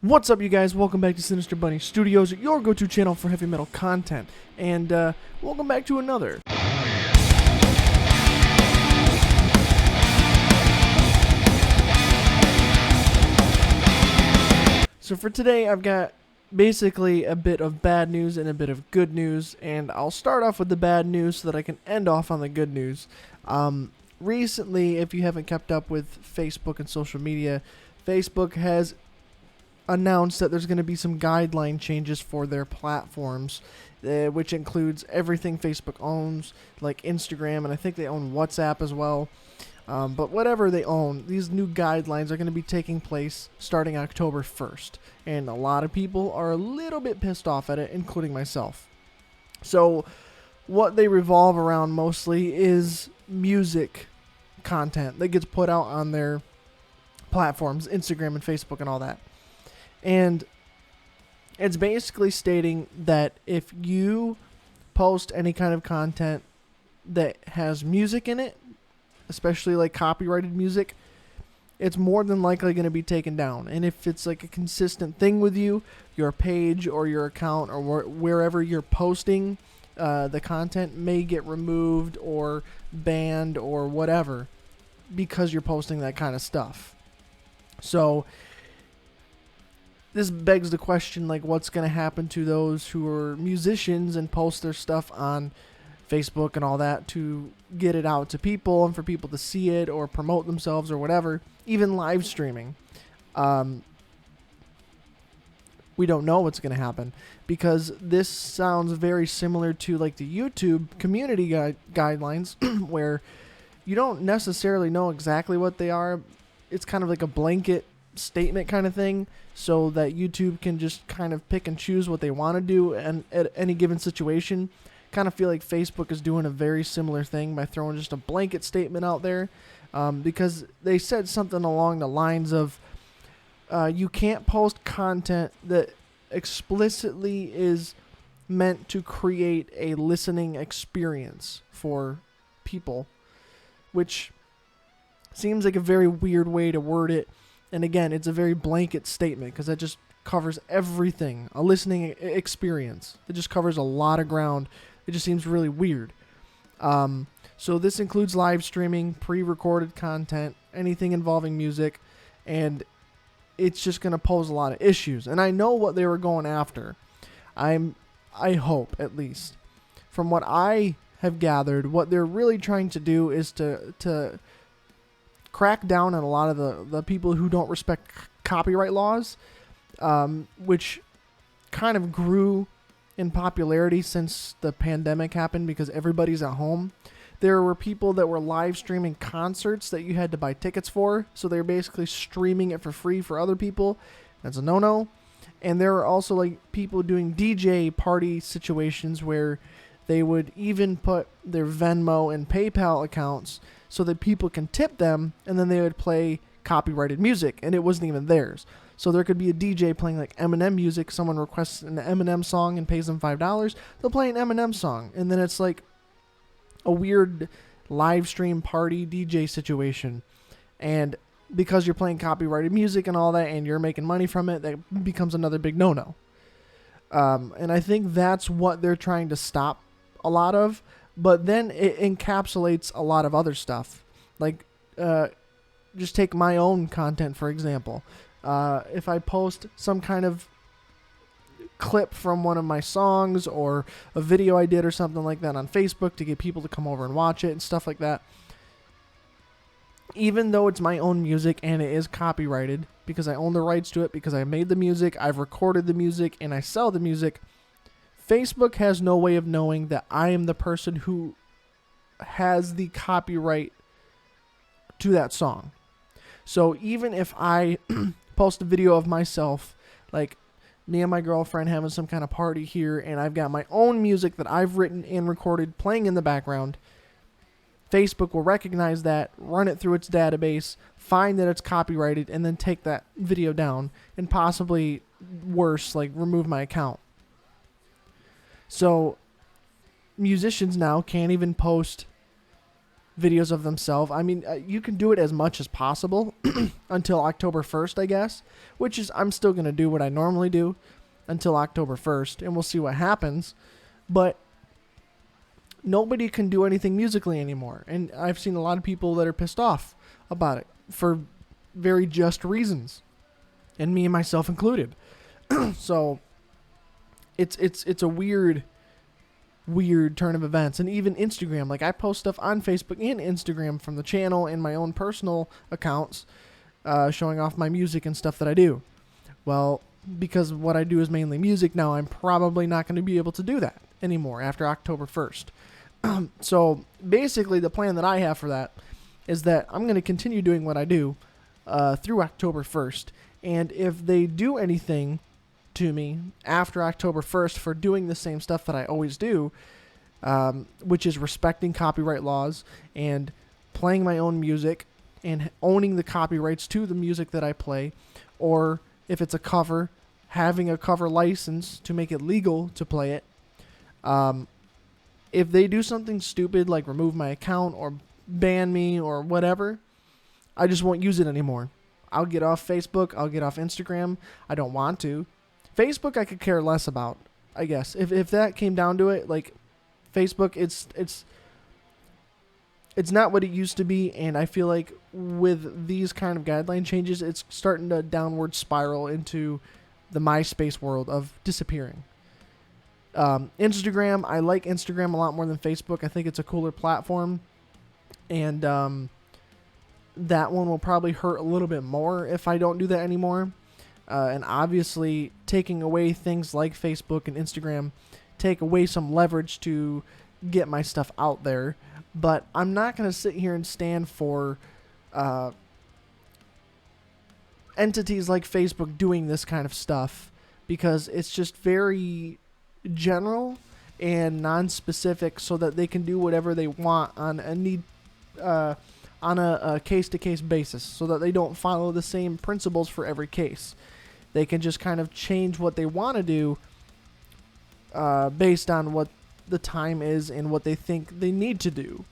What's up, you guys? Welcome back to Sinister Bunny Studios, your go-to channel for heavy metal content. And welcome back to another. So for today, I've got basically a bit of bad news and a bit of good news. And I'll start off with the bad news so that I can end off on the good news. Recently, if you haven't kept up with Facebook and social media, Facebook has announced that there's going to be some guideline changes for their platforms, which includes everything Facebook owns, like Instagram, and I think they own WhatsApp as well. But whatever they own, these new guidelines are going to be taking place starting October 1st. And a lot of people are a little bit pissed off at it, including myself. So what they revolve around mostly is music content that gets put out on their platforms, Instagram and Facebook and all that. And it's basically stating that if you post any kind of content that has music in it, especially like copyrighted music, it's more than likely going to be taken down. And if it's like a consistent thing with you, your page or your account or wherever you're posting the content may get removed or banned or whatever because you're posting that kind of stuff. So this begs the question, like, what's going to happen to those who are musicians and post their stuff on Facebook and all that to get it out to people and for people to see it or promote themselves or whatever, even live streaming. We don't know what's going to happen because this sounds very similar to like the YouTube community guidelines where you don't necessarily know exactly what they are. It's kind of like a blanket statement kind of thing, so that YouTube can just kind of pick and choose what they want to do and at any given situation. Kind of feel like Facebook is doing a very similar thing by throwing just a blanket statement out there, because they said something along the lines of you can't post content that explicitly is meant to create a listening experience for people, which seems like a very weird way to word it. And again, it's a very blanket statement because that just covers everything. A listening experience. It just covers a lot of ground. It just seems really weird. So this includes live streaming, pre-recorded content, anything involving music, and it's just going to pose a lot of issues. And I know what they were going after. I hope, at least. From what I have gathered, what they're really trying to do is to crack down on a lot of the people who don't respect copyright laws, which kind of grew in popularity since the pandemic happened because everybody's at home. There were people that were live streaming concerts that you had to buy tickets for, so they're basically streaming it for free for other people. That's a no-no. And there are also like people doing DJ party situations where they would even put their Venmo and PayPal accounts so that people can tip them, and then they would play copyrighted music, and it wasn't even theirs. So there could be a DJ playing like H.M.M music. Someone requests an H.M.M song and pays them $5. They'll play an H.M.M song, and then it's like a weird live stream party DJ situation. And because you're playing copyrighted music and all that, and you're making money from it, that becomes another big no-no. And I think that's what they're trying to stop a lot of. But then it encapsulates a lot of other stuff. Like, just take my own content, for example. If I post some kind of clip from one of my songs or a video I did or something like that on Facebook to get people to come over and watch it and stuff like that, even though it's my own music and it is copyrighted because I own the rights to it, because I made the music, I've recorded the music, and I sell the music, Facebook has no way of knowing that I am the person who has the copyright to that song. So even if I post a video of myself, like me and my girlfriend having some kind of party here, and I've got my own music that I've written and recorded playing in the background, Facebook will recognize that, run it through its database, find that it's copyrighted, and then take that video down, and possibly worse, like remove my account. So musicians now can't even post videos of themselves. I mean, you can do it as much as possible until October 1st, I guess, which is I'm still going to do what I normally do until October 1st, and we'll see what happens. But nobody can do anything musically anymore, and I've seen a lot of people that are pissed off about it for very just reasons, and me and myself included. So it's a weird turn of events. And even Instagram, like I post stuff on Facebook and Instagram from the channel and my own personal accounts, showing off my music and stuff that I do. Well, because what I do is mainly music now, I'm probably not going to be able to do that anymore after October 1st. So basically the plan that I have for that is that I'm going to continue doing what I do through October 1st. And if they do anything to me after October 1st for doing the same stuff that I always do, which is respecting copyright laws and playing my own music and owning the copyrights to the music that I play, or if it's a cover, having a cover license to make it legal to play it. If they do something stupid like remove my account or ban me or whatever, I just won't use it anymore. I'll get off Facebook. I'll get off Instagram. I don't want to. Facebook I could care less about, I guess. If that came down to it, like Facebook, it's not what it used to be, and I feel like with these kind of guideline changes, it's starting to downward spiral into the MySpace world of disappearing. Instagram, I like Instagram a lot more than Facebook. I think it's a cooler platform, and that one will probably hurt a little bit more if I don't do that anymore. And obviously, taking away things like Facebook and Instagram take away some leverage to get my stuff out there. But I'm not going to sit here and stand for entities like Facebook doing this kind of stuff, because it's just very general and non-specific, so that they can do whatever they want on a case-to-case basis, so that they don't follow the same principles for every case. They can just kind of change what they want to do based on what the time is and what they think they need to do.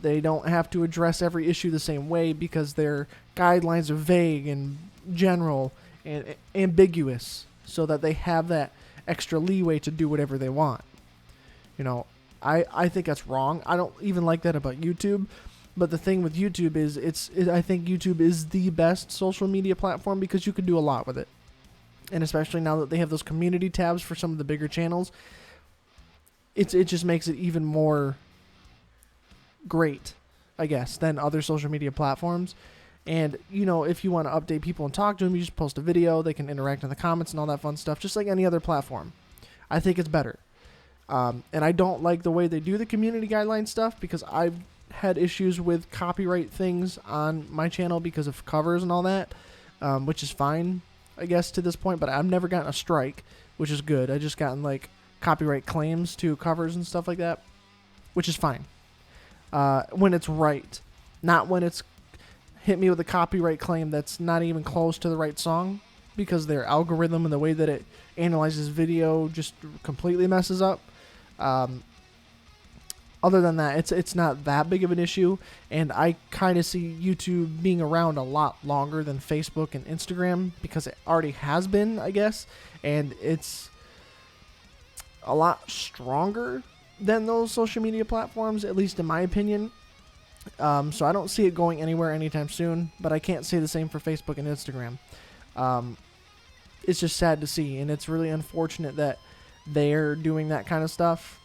They don't have to address every issue the same way because their guidelines are vague and general and ambiguous, so that they have that extra leeway to do whatever they want. You know, I think that's wrong. I don't even like that about YouTube. But the thing with YouTube is, I think YouTube is the best social media platform because you can do a lot with it. And especially now that they have those community tabs for some of the bigger channels, it just makes it even more great, I guess, than other social media platforms. And, you know, if you want to update people and talk to them, you just post a video. They can interact in the comments and all that fun stuff, just like any other platform. I think it's better. And I don't like the way they do the community guideline stuff, because I've had issues with copyright things on my channel because of covers and all that, which is fine, I guess, to this point. But I've never gotten a strike, which is good. I just gotten like copyright claims to covers and stuff like that, which is fine. When it's right, not when it's hit me with a copyright claim that's not even close to the right song, because their algorithm and the way that it analyzes video just completely messes up. Other than that, it's not that big of an issue, and I kind of see YouTube being around a lot longer than Facebook and Instagram, because it already has been, I guess, and it's a lot stronger than those social media platforms, at least in my opinion. So I don't see it going anywhere anytime soon, but I can't say the same for Facebook and Instagram. It's just sad to see, and it's really unfortunate that they're doing that kind of stuff.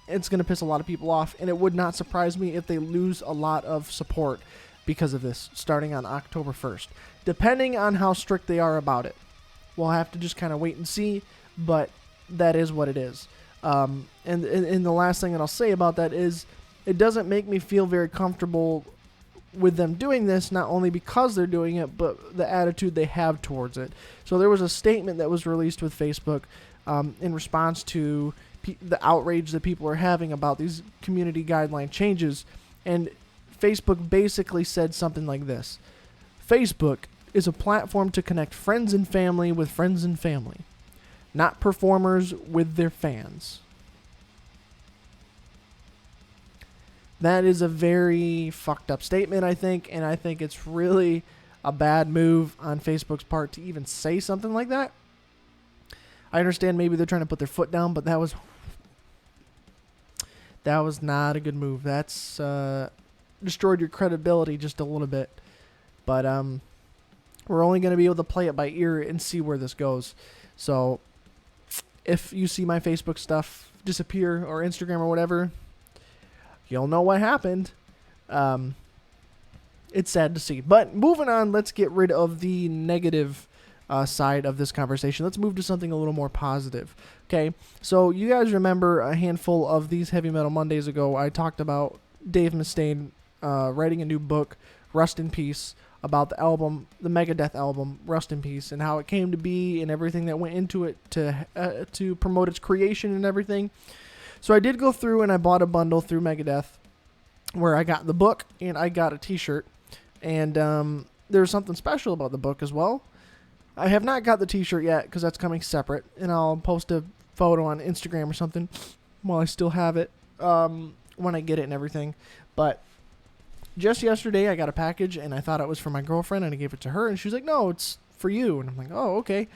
It's going to piss a lot of people off, and it would not surprise me if they lose a lot of support because of this starting on October 1st, depending on how strict they are about it. We'll have to just kind of wait and see, but that is what it is. And the last thing that I'll say about that is, it doesn't make me feel very comfortable with them doing this, not only because they're doing it, but the attitude they have towards it. So there was a statement that was released with Facebook in response to the outrage that people are having about these community guideline changes, and Facebook basically said something like this: Facebook is a platform to connect friends and family with friends and family, not performers with their fans. That is a very fucked up statement, I think, and I think it's really a bad move on Facebook's part to even say something like that. I understand maybe they're trying to put their foot down, but that was not a good move. That's destroyed your credibility just a little bit. But we're only going to be able to play it by ear and see where this goes. So if you see my Facebook stuff disappear or Instagram or whatever, you'll know what happened. It's sad to see. But moving on, let's get rid of the negative side of this conversation. Let's move to something a little more positive. Okay, so you guys remember a handful of these Heavy Metal Mondays ago, I talked about Dave Mustaine writing a new book, Rust in Peace, about the album, the Megadeth album, Rust in Peace, and how it came to be and everything that went into it to promote its creation and everything. So I did go through and I bought a bundle through Megadeth where I got the book and I got a t-shirt. And there's something special about the book as well. I have not got the t-shirt yet because that's coming separate. And I'll post a photo on Instagram or something while I still have it when I get it and everything. But just yesterday I got a package and I thought it was for my girlfriend and I gave it to her. And she was like, no, it's for you. And I'm like, oh, okay.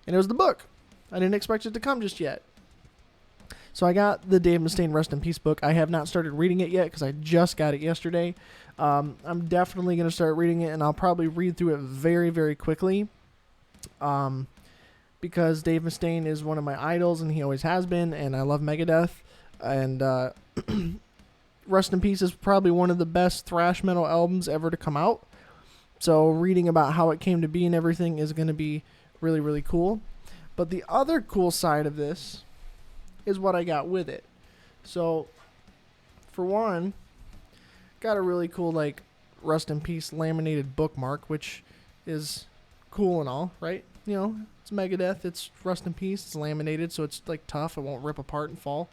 And it was the book. I didn't expect it to come just yet. So I got the Dave Mustaine Rest in Peace book. I have not started reading it yet because I just got it yesterday. I'm definitely going to start reading it, and I'll probably read through it very, very quickly because Dave Mustaine is one of my idols, and he always has been, and I love Megadeth. And Rest in Peace is probably one of the best thrash metal albums ever to come out. So reading about how it came to be and everything is going to be really, really cool. But the other cool side of this is what I got with it. So, for one, got a really cool, like, Rest in Peace laminated bookmark, which is cool and all, right? You know, it's Megadeth, it's Rest in Peace, it's laminated, so it's, like, tough, it won't rip apart and fall.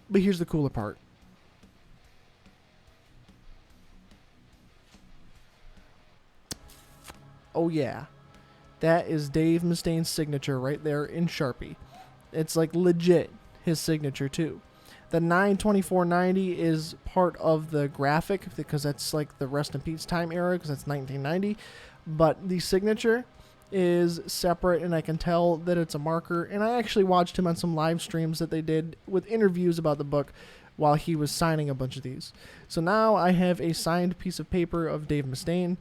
But here's the cooler part. Oh, yeah. That is Dave Mustaine's signature right there in Sharpie. It's, like, legit his signature too. The 9/24/90 is part of the graphic because that's like the Rest in Peace time era because that's 1990. But the signature is separate and I can tell that it's a marker. And I actually watched him on some live streams that they did with interviews about the book while he was signing a bunch of these. So now I have a signed piece of paper of Dave Mustaine.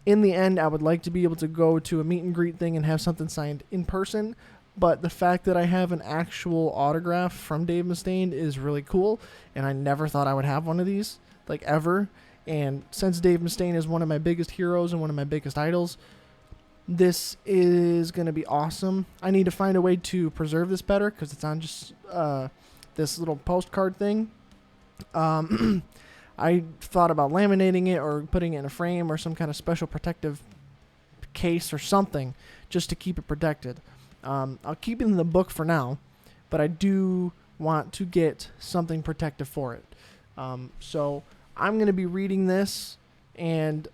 In the end, I would like to be able to go to a meet and greet thing and have something signed in person. But the fact that I have an actual autograph from Dave Mustaine is really cool. And I never thought I would have one of these, like, ever. And since Dave Mustaine is one of my biggest heroes and one of my biggest idols, this is going to be awesome. I need to find a way to preserve this better because it's on just this little postcard thing. I thought about laminating it or putting it in a frame or some kind of special protective case or something just to keep it protected. I'll keep it in the book for now, but I do want to get something protective for it. So I'm going to be reading this and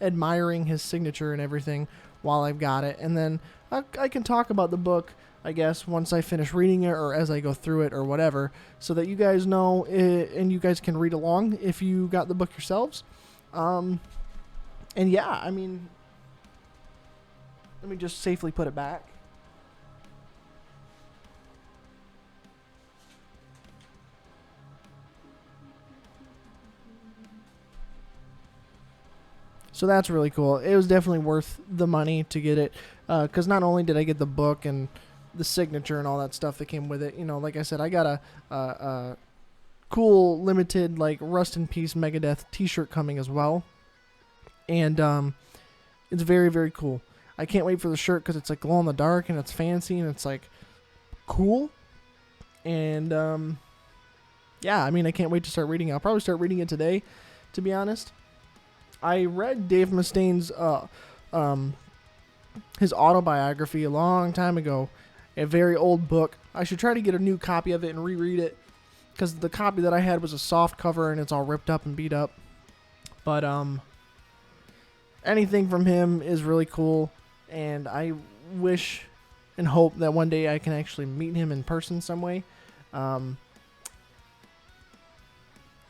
admiring his signature and everything while I've got it. And then I can talk about the book, I guess, once I finish reading it or as I go through it or whatever, so that you guys know and you guys can read along if you got the book yourselves. And yeah, I mean, let me just safely put it back. So that's really cool. It was definitely worth the money to get it, because not only did I get the book and the signature and all that stuff that came with it, you know, like I said, I got a cool limited, like, Rust in Peace Megadeth t-shirt coming as well. And it's very, very cool. I can't wait for the shirt because it's like glow in the dark and it's fancy and it's like cool. And yeah, I mean, I can't wait to start reading it. I'll probably start reading it today, to be honest. I read Dave Mustaine's his autobiography a long time ago, a very old book. I should try to get a new copy of it and reread it because the copy that I had was a soft cover and it's all ripped up and beat up. But anything from him is really cool, and I wish and hope that one day I can actually meet him in person some way.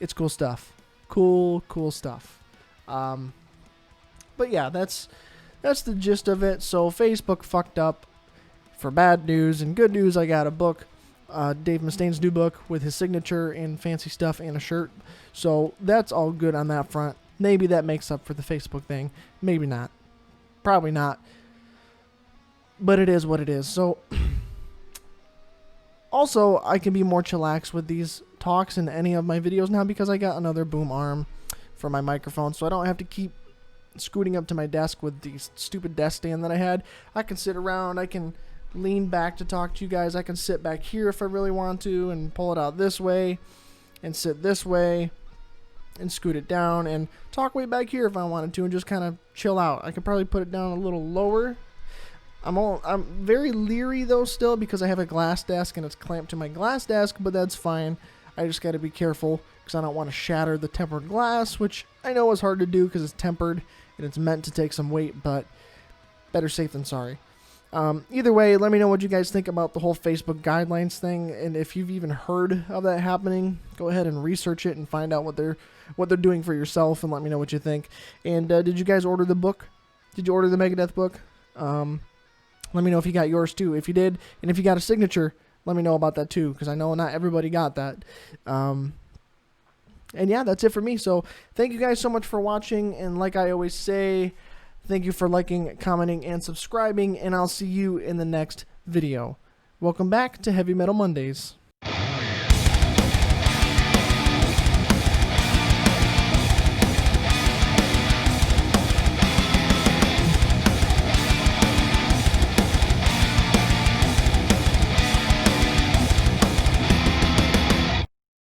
it's cool stuff. Cool stuff. But yeah, that's the gist of it. So Facebook fucked up for bad news, and good news, I got a book, Dave Mustaine's new book with his signature and fancy stuff and a shirt. So that's all good on that front. Maybe that makes up for the Facebook thing. Maybe not. Probably not. But it is what it is. So also, I can be more chillax with these talks in any of my videos now because I got another boom arm for my microphone, so I don't have to keep scooting up to my desk with the stupid desk stand that I had. I can sit around, I can lean back to talk to you guys, I can sit back here if I really want to and pull it out this way and sit this way and scoot it down and talk way back here if I wanted to and just kind of chill out. I could probably put it down a little lower. I'm very leery though still because I have a glass desk and it's clamped to my glass desk, but that's fine. I just got to be careful because I don't want to shatter the tempered glass, which I know is hard to do because it's tempered and it's meant to take some weight, but better safe than sorry. Either way, let me know what you guys think about the whole Facebook guidelines thing, and if you've even heard of that happening, go ahead and research it and find out what they're doing for yourself, and let me know what you think. And did you guys order the book? Did you order the Megadeth book? Let me know if you got yours too. If you did, and if you got a signature, let me know about that too, because I know not everybody got that. And yeah, that's it for me. So thank you guys so much for watching, and like I always say, thank you for liking, commenting, and subscribing, and I'll see you in the next video. Welcome back to Heavy Metal Mondays.